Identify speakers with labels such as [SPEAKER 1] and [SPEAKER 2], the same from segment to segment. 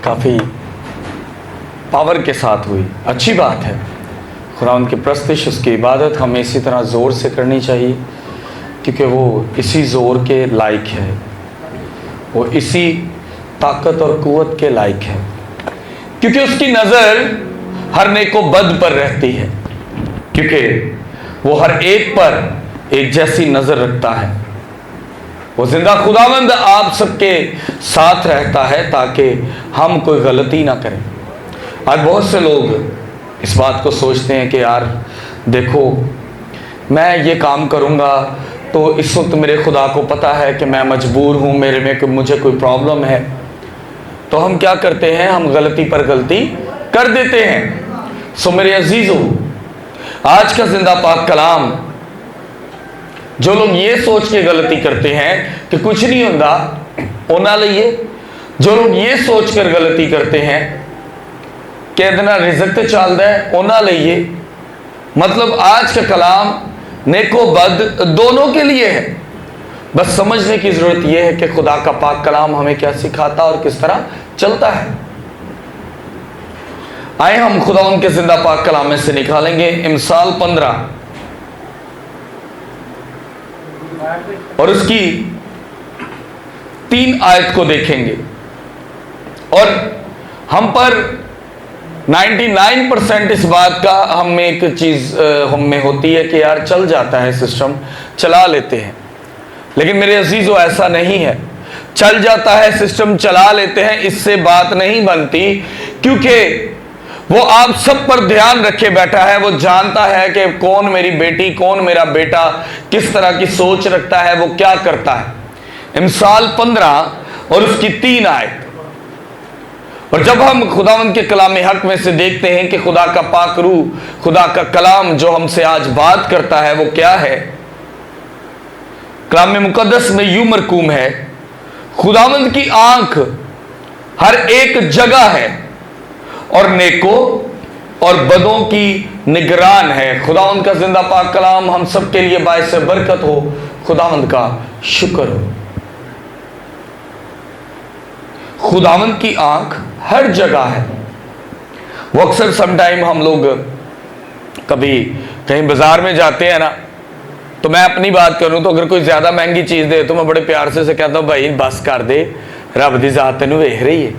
[SPEAKER 1] काफ़ी पावर के साथ हुई, अच्छी बात है। खुदावंद की प्रस्तिश, उसकी इबादत हमें इसी तरह ज़ोर से करनी चाहिए, क्योंकि वो इसी ज़ोर के लायक है, वो इसी ताकत और क़ुव्वत के लायक है, क्योंकि उसकी नज़र हर नेको बद पर रहती है, क्योंकि वो हर एक पर एक जैसी नज़र रखता है। वो जिंदा खुदावंद आप सबके साथ रहता है ताकि हम कोई गलती ना करें। आज बहुत से लोग इस बात को सोचते हैं कि यार देखो, मैं ये काम करूँगा तो इस वक्त मेरे खुदा को पता है कि मैं मजबूर हूँ, मेरे में मुझे कोई प्रॉब्लम है, तो हम क्या करते हैं, हम गलती पर गलती कर देते हैं। सो मेरे अजीजों, आज का जिंदा पाक कलाम, जो लोग ये सोच के गलती करते हैं कि कुछ नहीं होता उन्हें लिए, जो लोग ये सोच कर गलती करते हैं कि इतना रिजक चलता है उन्हें लिए, मतलब आज का कलाम नेको बद दोनों के लिए है। बस समझने की जरूरत यह है कि खुदा का पाक कलाम हमें क्या सिखाता और किस तरह चलता है। आए हम खुदा उनके जिंदा पाक कलाम में से निकालेंगे इमसाल 15 और उसकी 3 आयत को देखेंगे, और हम पर 99% इस बात का हम में एक चीज हम में होती है कि यार चल जाता है, सिस्टम चला लेते हैं, लेकिन मेरे अजीजों ऐसा नहीं है। चल जाता है सिस्टम, चला लेते हैं, इससे बात नहीं बनती, क्योंकि वो आप सब पर ध्यान रखे बैठा है। वो जानता है कि कौन मेरी बेटी, कौन मेरा बेटा, किस तरह की सोच रखता है, वो क्या करता है। इमसाल 15 और उसकी 3 आयत। और जब हम खुदावंद के कलाम हक में से देखते हैं कि खुदा का पाक रूह, खुदा का कलाम जो हमसे आज बात करता है वो क्या है, कलाम मुकद्दस में यूं मरकूम है, खुदावंद की आंख हर एक जगह है और नेको और बदों की निगरान है। खुदावंद का जिंदा पाक कलाम हम सब के लिए बायस बरकत हो। खुदावंद का शुक्र हो। खुदावंद की आंख हर जगह है। वो अक्सर समटाइम हम लोग कभी कहीं बाजार में जाते हैं ना, तो मैं अपनी बात करूं तो अगर कोई ज्यादा महंगी चीज दे तो मैं बड़े प्यार से कहता हूं भाई बस कर दे, रब दी जात तेनू वेख रही है।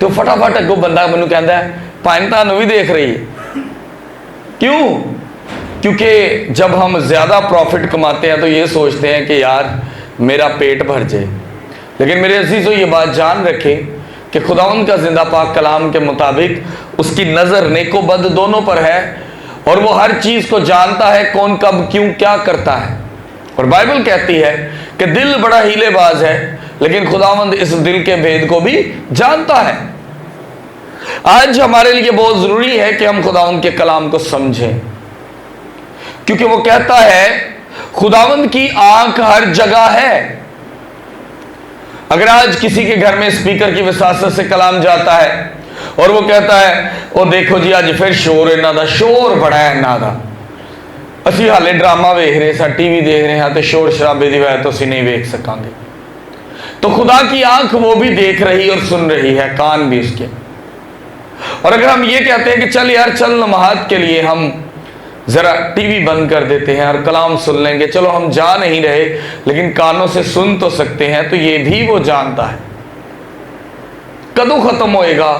[SPEAKER 1] तो फटाफट अगों बंदा मैनू कहता है भाई तानू भी देख रही है। क्यों? क्योंकि जब हम ज्यादा प्रॉफिट कमाते हैं तो ये सोचते हैं कि यार मेरा पेट भर जाए। लेकिन मेरे अजीजों, ये बात जान रखें कि खुदावंद का जिंदा पाक कलाम के मुताबिक उसकी नजर नेको बद दोनों पर है, और वो हर चीज को जानता है, कौन कब क्यों क्या करता है। और बाइबल कहती है कि दिल बड़ा हीलेबाज है, लेकिन खुदावंद इस दिल के भेद को भी जानता है। आज हमारे लिए बहुत जरूरी है कि हम खुदावंद के कलाम को समझें, क्योंकि वो कहता है खुदावंद की आंख हर जगह है। अगर आज किसी के घर में स्पीकर की विसासत से कलाम जाता है और वो कहता है ओ देखो जी आज फिर शोर इन्हों का, शोर बड़ा है इन्हों का, असी हाले ड्रामा वेख रहे सा, टीवी देख रहे हैं, तो शोर शराबे की वजह तो असी नहीं वेख सकांगे। तो खुदा की आंख वो भी देख रही और सुन रही है, कान भी उसके। और अगर हम ये कहते हैं कि चल यार चल नमाज के लिए हम जरा टीवी बंद कर देते हैं और कलाम सुन लेंगे, चलो हम जा नहीं रहे लेकिन कानों से सुन तो सकते हैं, तो ये भी वो जानता है। कदों खत्म होएगा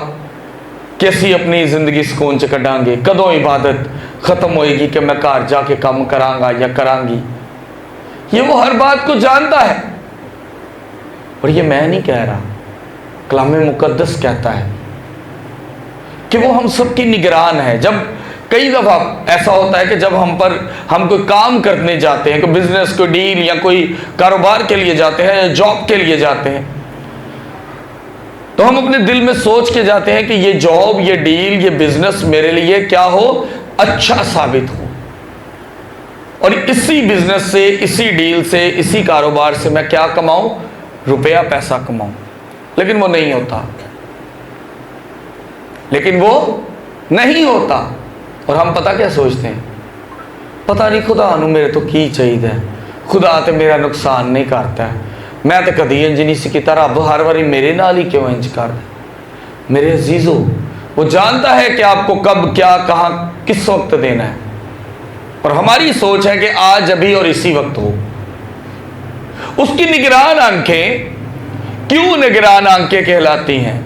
[SPEAKER 1] कि असी अपनी जिंदगी सुकून च कढ़ांगे, कदों इबादत खत्म होएगी कि मैं घर जाके काम करांगा या करांगी, ये वो हर बात को जानता है। और ये मैं नहीं कह रहा, कलाम मुकद्दस कहता है कि वो हम सबकी निगरान है। जब कई दफा ऐसा होता है कि जब हम कोई काम करने जाते हैं, कोई बिजनेस, कोई डील या कोई कारोबार के लिए जाते हैं या जॉब के लिए जाते हैं, तो हम अपने दिल में सोच के जाते हैं कि ये जॉब, ये डील, ये बिजनेस मेरे लिए क्या हो, अच्छा साबित हो, और इसी बिजनेस से, इसी डील से, इसी कारोबार से मैं क्या कमाऊं, रुपया पैसा कमाऊं। लेकिन वो नहीं होता, लेकिन वो नहीं होता। और हम पता क्या सोचते हैं, पता नहीं खुदा नूं मेरे तो की चाहिए, खुदा तो मेरा नुकसान नहीं करता है, मैं तो कभी इंज नहीं सी कीता, रब हर बारी मेरे नाल ही क्यों इंज करदा। मेरे अजीजों, वो जानता है कि आपको कब, क्या, कहां, किस वक्त देना है। और हमारी सोच है कि आज, अभी और इसी वक्त हो। उसकी निगरान आंखें क्यों निगरान आंखें कहलाती हैं?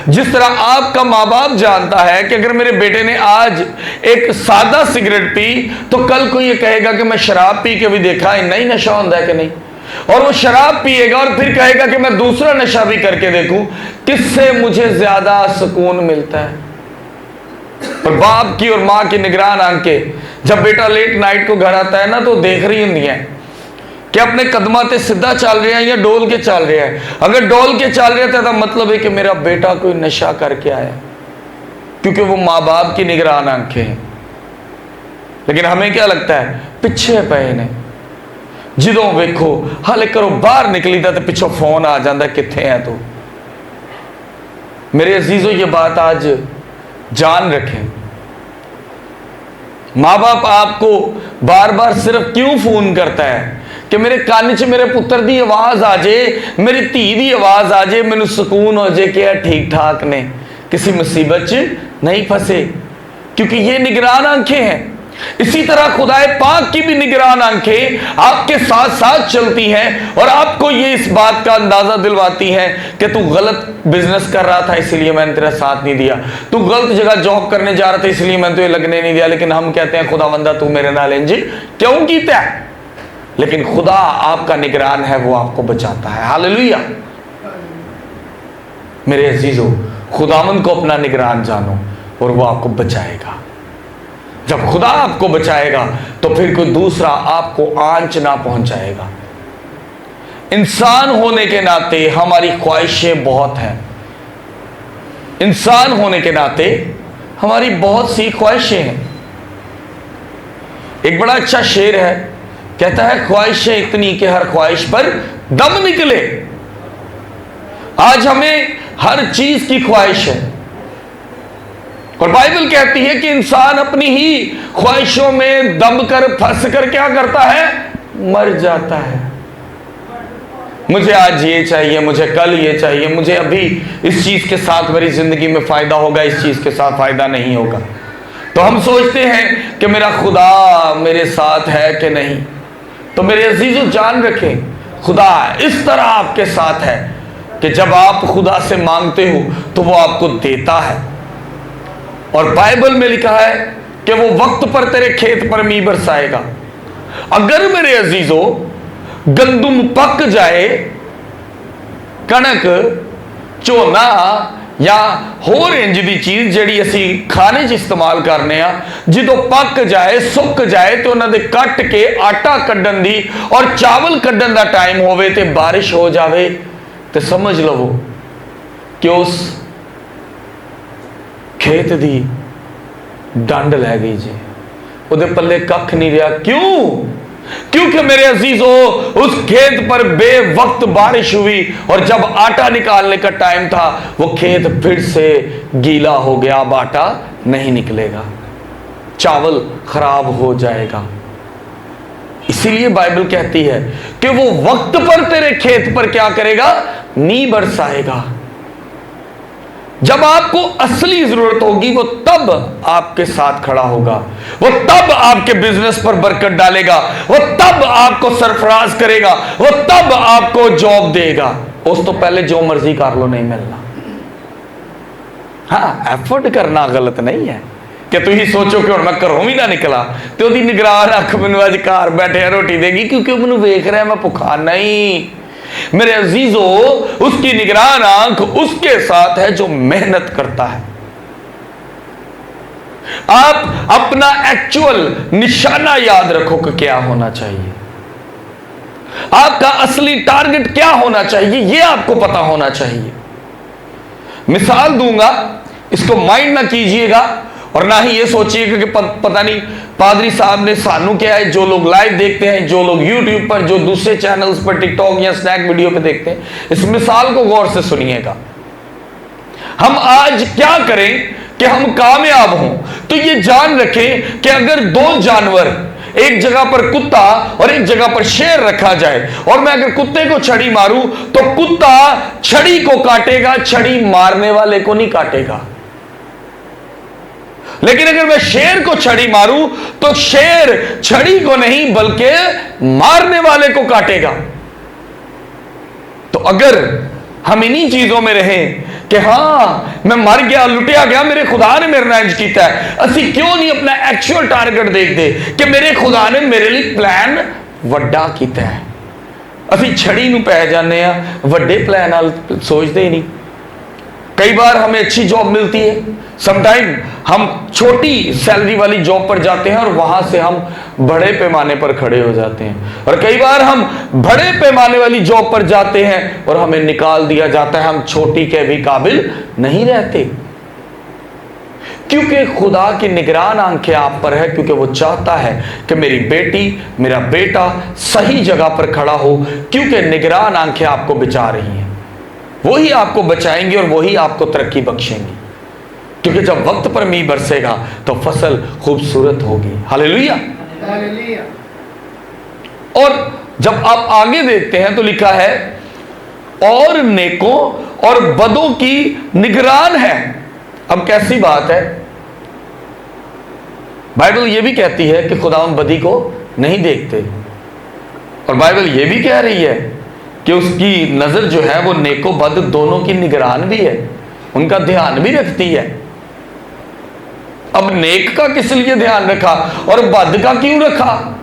[SPEAKER 1] जिस तरह आपका मां बाप जानता है कि अगर मेरे बेटे ने आज एक सादा सिगरेट पी तो कल को ये कहेगा कि मैं शराब पी के भी देखा है, नहीं नशा होता है कि नहीं, और वो शराब पिएगा और फिर कहेगा कि मैं दूसरा नशा भी करके देखूं, किससे मुझे ज्यादा सुकून मिलता है? और बाप की और मां की निगरान आंखें जब बेटा लेट नाइट को घर आता है ना, तो देख रही होंगी है कि अपने कदमाते सीधा चल रहे हैं या डोल के चल रहे हैं। अगर डोल के चल रहे थे तो मतलब है कि मेरा बेटा कोई नशा करके आया, क्योंकि वो माँ बाप की निगरान आंखें हैं। लेकिन हमें क्या लगता है, पिछे पे ने जो वेखो हाले करो बाहर निकली था तो पिछो फोन आ जाता, कितने है तो। मेरे अजीजों, ये बात आज जान रखें, माँ बाप आपको बार बार सिर्फ क्यों फोन करता है कि मेरे कान च मेरे पुत्र की आवाज आ जाए, मेरी धी की आवाज आ जाए, मैनू सुकून हो जाए कि ठीक ठाक ने, किसी मुसीबत च नहीं फंसे, क्योंकि ये निगरान आंखें हैं। इसी तरह खुदाए पाक की भी निगरान आंखें आपके साथ साथ चलती हैं और आपको ये इस बात का अंदाजा दिलवाती हैं कि तू गलत बिजनेस कर रहा था इसलिए मैंने तेरा साथ नहीं दिया, तू गलत जगह जॉब करने जा रहा था इसलिए मैंने तुझे लगने नहीं दिया। लेकिन हम कहते हैं खुदावंदा तू मेरे नाल इंज क्यों कीता है? लेकिन खुदा आपका निगरान है, वो आपको बचाता है। हालेलुया। मेरे अजीजों, खुदावंद को अपना निगरान जानो और वो आपको बचाएगा। जब खुदा आपको बचाएगा तो फिर कोई दूसरा आपको आंच ना पहुंचाएगा। इंसान होने के नाते हमारी ख्वाहिशें बहुत हैं। इंसान होने के नाते हमारी बहुत सी ख्वाहिशें हैं। एक बड़ा अच्छा शेर है, कहता है ख्वाहिशें इतनी कि हर ख्वाहिश पर दम निकले। आज हमें हर चीज की ख्वाहिश है और बाइबल कहती है कि इंसान अपनी ही ख्वाहिशों में दब कर फंस कर क्या करता है, मर जाता है। मुझे आज ये चाहिए, मुझे कल ये चाहिए, मुझे अभी इस चीज के साथ मेरी जिंदगी में फायदा होगा, इस चीज के साथ फायदा नहीं होगा। तो हम सोचते हैं कि मेरा खुदा मेरे साथ है कि नहीं। तो मेरे अजीजों, जान रखें, खुदा इस तरह आपके साथ है कि जब आप खुदा से मांगते हो तो वो आपको देता है। और बाइबल में लिखा है कि वो वक्त पर तेरे खेत पर मींह बरसाएगा। अगर मेरे अजीजों गंदुम पक जाए, कणक, झोना या होर इंज दी चीज जिहड़ी असी खाने च इस्तेमाल करने आ, जो पक जाए, सुक जाए तो उन्होंने कट के आटा कड्डन दी और चावल कड्डन का टाइम होवे ते बारिश हो जाए तो समझ लो कि उस खेत दी डंड लै गई जी, उहदे पल्ले कख नहीं रहा। क्यों? क्योंकि मेरे अजीजों उस खेत पर बेवक्त बारिश हुई और जब आटा निकालने का टाइम था वो खेत फिर से गीला हो गया, अब आटा नहीं निकलेगा, चावल खराब हो जाएगा। इसीलिए बाइबल कहती है कि वो वक्त पर तेरे खेत पर क्या करेगा, नींव बरसाएगा। जब आपको असली जरूरत होगी वो तब आपके साथ खड़ा होगा, वो तब आपके बिजनेस पर बरकत डालेगा, वो तब आपको सरफराज करेगा, वो तब आपको जॉब देगा। उस तो पहले जो मर्जी कर लो नहीं मिलना। हाँ, एफर्ट करना गलत नहीं है कि तुम ही सोचो कि मैं घरों भी ना निकला तो उसकी निगरान अख मैनू अज घर बैठे रोटी देगी क्योंकि मैनू वेख रहा है मैं भुखा नहीं। मेरे अजीजों, उसकी निगरान आंख उसके साथ है जो मेहनत करता है। आप अपना एक्चुअल निशाना याद रखो कि क्या होना चाहिए, आपका असली टारगेट क्या होना चाहिए, यह आपको पता होना चाहिए। मिसाल दूंगा, इसको माइंड ना कीजिएगा और ना ही ये सोचिएगा कि पता नहीं पादरी साहब ने सानू क्या है। जो लोग लाइव देखते हैं, जो लोग यूट्यूब पर, जो दूसरे चैनल्स पर, टिकटॉक या स्नैक वीडियो पे देखते हैं, इस मिसाल को गौर से सुनिएगा। हम आज क्या करें कि हम कामयाब हों, तो ये जान रखें कि अगर दो जानवर एक जगह पर कुत्ता और एक जगह पर शेर रखा जाए, और मैं अगर कुत्ते को छड़ी मारूं तो कुत्ता छड़ी को काटेगा, छड़ी मारने वाले को नहीं काटेगा। लेकिन अगर मैं शेर को छड़ी मारूं तो शेर छड़ी को नहीं बल्कि मारने वाले को काटेगा। तो अगर हम इन्हीं चीजों में रहें कि हाँ मैं मर गया, लुटिया गया, मेरे खुदा ने मेरे नाल इंज कीता है, असी क्यों नहीं अपना एक्चुअल टारगेट देखते कि मेरे खुदा ने मेरे लिए प्लान वड्डा कीता है। असी छड़ी नूं पै जाने आ, वड्डे प्लान नाल सोचते ही नहीं। कई बार हमें अच्छी जॉब मिलती है, समटाइम हम छोटी सैलरी वाली जॉब पर जाते हैं और वहां से हम बड़े पैमाने पर खड़े हो जाते हैं, और कई बार हम बड़े पैमाने वाली जॉब पर जाते हैं और हमें निकाल दिया जाता है, हम छोटी के भी काबिल नहीं रहते। क्योंकि खुदा की निगरान आंखें आप पर है, क्योंकि वो चाहता है कि मेरी बेटी मेरा बेटा सही जगह पर खड़ा हो, क्योंकि निगरान आंखें आपको बचा रही हैं। वही आपको बचाएंगे और वही आपको तरक्की बख्शेंगी, क्योंकि जब वक्त पर मींह बरसेगा तो फसल खूबसूरत होगी। हालेलुया। और जब आप आगे देखते हैं तो लिखा है और नेकों और बदों की निगरान है। अब कैसी बात है, बाइबल यह भी कहती है कि खुदा बदी को नहीं देखते, और बाइबल यह भी कह रही है कि उसकी नजर जो है वो नेको बद दोनों की निगरान भी है, उनका ध्यान भी रखती है। अब नेक का किस लिए ध्यान रखा और बद का क्यों रखा,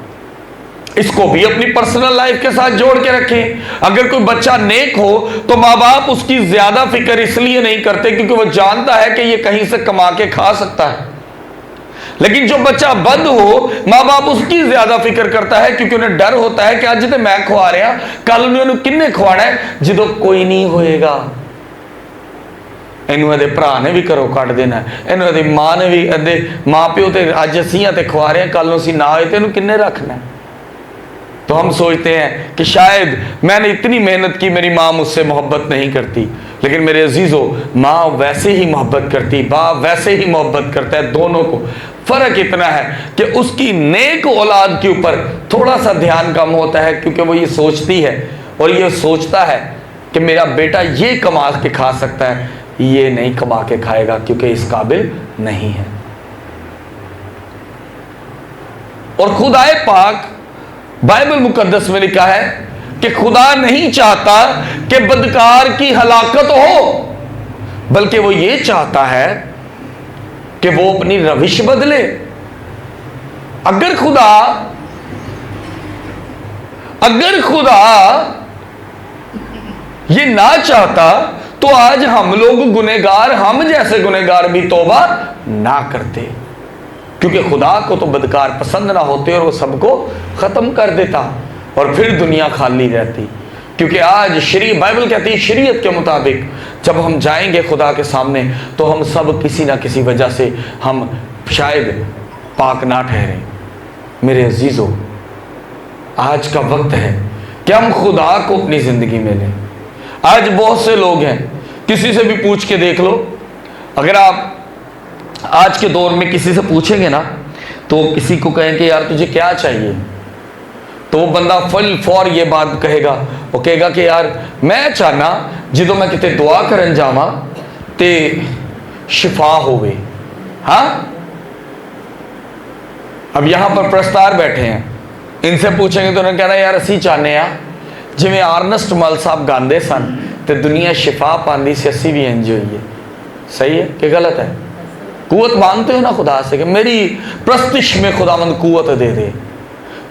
[SPEAKER 1] इसको भी अपनी पर्सनल लाइफ के साथ जोड़ के रखें। अगर कोई बच्चा नेक हो तो माँ बाप उसकी ज्यादा फिक्र इसलिए नहीं करते क्योंकि वो जानता है कि ये कहीं से कमा के खा सकता है, लेकिन जो बच्चा बद हो माँ बाप उसकी ज्यादा फिक्र करता है क्योंकि उन्हें डर होता है कि आज तो मैं खुआ रहा, कल उन्हें किन्ने खुआना है जो कोई नहीं होएगा। इनू ਇਹਦੇ ਭਰਾ ने भी घरों ਕੱਢ देना, इनू ਇਹਦੀ मां ने भी ਇਹਦੇ माँ प्यो तो अज असी ते खुआ रहे हैं, कल असी ना होए तो इनू किन्ने रखना है। तो हम सोचते हैं कि शायद मैंने इतनी मेहनत की, मेरी माँ मुझसे मोहब्बत नहीं करती, लेकिन मेरे अजीजों माँ वैसे ही मोहब्बत करती, बाप वैसे ही मोहब्बत करता है। दोनों को फर्क इतना है कि उसकी नेक औलाद के ऊपर थोड़ा सा ध्यान कम होता है, क्योंकि वो ये सोचती है और ये सोचता है कि मेरा बेटा ये कमा के खा सकता है, ये नहीं कमा के खाएगा क्योंकि इस काबिल नहीं है। और खुदाए पाक बाइबल मुकद्दस में लिखा है कि खुदा नहीं चाहता कि बदकार की हलाकत हो, बल्कि वो ये चाहता है कि वो अपनी रविश बदले। अगर खुदा ये ना चाहता तो आज हम लोग गुनहगार, हम जैसे गुनहगार भी तौबा ना करते, क्योंकि खुदा को तो बदकार पसंद ना होते और वो सबको खत्म कर देता और फिर दुनिया खाली रहती। क्योंकि आज बाइबल कहती है शरीयत के मुताबिक जब हम जाएंगे खुदा के सामने तो हम सब किसी ना किसी वजह से हम शायद पाक ना ठहरें। मेरे अजीजों, आज का वक्त है कि हम खुदा को अपनी जिंदगी में लें। आज बहुत से लोग हैं, किसी से भी पूछ के देख लो, अगर आप आज के दौर में किसी से पूछेंगे ना तो किसी को कहें कि यार तुझे क्या चाहिए, तो वो बंदा फुल फॉर ये बात कहेगा, वो कहेगा कि यार मैं चाहना जो मैं कितने दुआ करन जावा ते शिफा होवे। हाँ, अब यहां पर प्रस्तार बैठे हैं, इनसे पूछेंगे तो उन्होंने कहना यार असी चाहने आ जिवें आर्नेस्ट मल साहब गांदे सन तो दुनिया शिफा पांदी से असी भी इंज होइए। सही है कि गलत है? कुवत मांगते हो ना खुदा से कि मेरी प्रस्तिश में खुदावंद कुवत दे दे।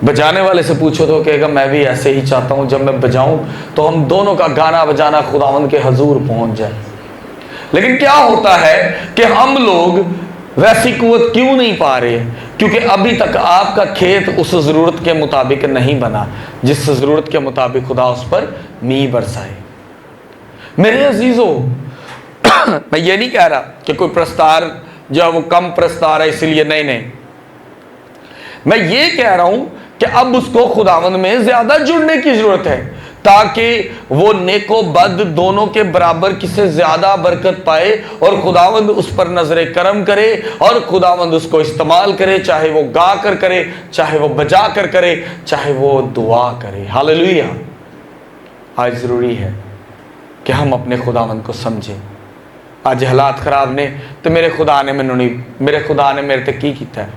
[SPEAKER 1] बजाने वाले से पूछो तो कहेगा मैं भी ऐसे ही चाहता हूं, जब मैं बजाऊं तो हम दोनों का गाना बजाना खुदावंद के हजूर पहुंच जाए। लेकिन क्या होता है कि हम लोग वैसी कुवत क्यों नहीं पा रहे? क्योंकि अभी तक आपका खेत उस जरूरत के मुताबिक नहीं बना जिस जरूरत के मुताबिक खुदा उस पर मींह बरसाए। मेरे अजीजों, मैं ये नहीं कह रहा कि कोई प्रस्तार जो है वो कम प्रस्तार है इसलिए, नहीं, मैं ये कह रहा हूं कि अब उसको खुदावंद में ज्यादा जुड़ने की जरूरत है, ताकि वो नेको बद दोनों के बराबर किसे ज्यादा बरकत पाए और खुदावंद उस पर नजरे करम करे और खुदावंद उसको इस्तेमाल करे, चाहे वो गा कर करे, चाहे वो बजा कर करे, चाहे वो दुआ करे। हालेलुया। आज जरूरी है कि हम अपने खुदावंद को समझें। आज हालात खराब ने तो मेरे खुदा ने मैनू नहीं, मेरे खुदा ने मेरे ते की कीता है।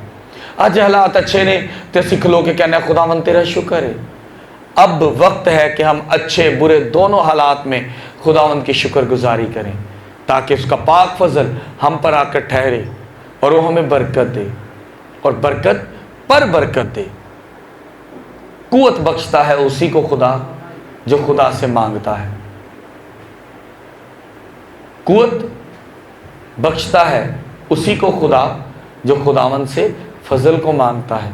[SPEAKER 1] आज हालात अच्छे ने तो सीख लो के कहना खुदावंद तेरा शुक्र है। अब वक्त है कि हम अच्छे बुरे दोनों हालात में खुदावंद की शुक्रगुजारी करें, ताकि उसका पाक फजल हम पर आकर ठहरे और वो हमें बरकत दे, और बरकत पर बरकत दे। कुव्वत बख्शता है उसी को खुदा जो खुदा से मांगता है। कुव्वत बख्शता है उसी को खुदा जो खुदावंद से फजल को मांगता है।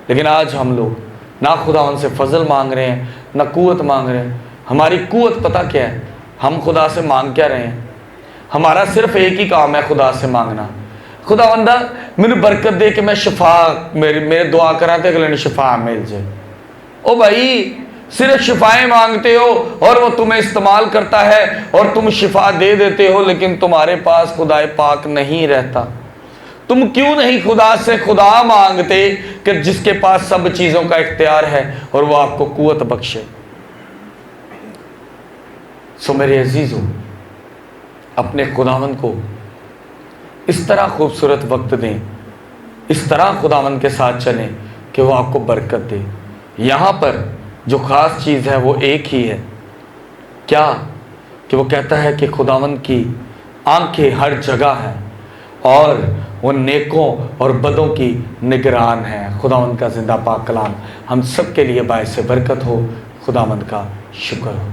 [SPEAKER 1] लेकिन आज हम लोग ना खुदावंद से फजल मांग रहे हैं, ना कुव्वत मांग रहे हैं। हमारी कुव्वत पता क्या है? हम खुदा से मांग क्या रहे हैं? हमारा सिर्फ एक ही काम है, खुदा से मांगना। खुदावंदा मैंने बरकत दे कि मैं शिफा, मेरे दुआ करा तो अगले ने शिफा मिल जाए। ओ भाई, सिर्फ शिफाएं मांगते हो और वो तुम्हें इस्तेमाल करता है और तुम शिफा दे देते हो, लेकिन तुम्हारे पास खुदाए पाक नहीं रहता। तुम क्यों नहीं खुदा से खुदा मांगते कि जिसके पास सब चीजों का इख्तियार है और वो आपको कुव्वत बख्शे। सो मेरे अजीजों, अपने खुदावंद को इस तरह खूबसूरत वक्त दें, इस तरह खुदावंद के साथ चलें कि वो आपको बरकत दे। यहाँ पर जो ख़ास चीज़ है वो एक ही है, क्या कि वो कहता है कि खुदावंद की आंखें हर जगह हैं और वो नेकों और बदों की निगरान है। खुदावंद का जिंदा पाक कलाम हम सब के लिए बायस बरकत हो। खुदावंद का शुक्र हो।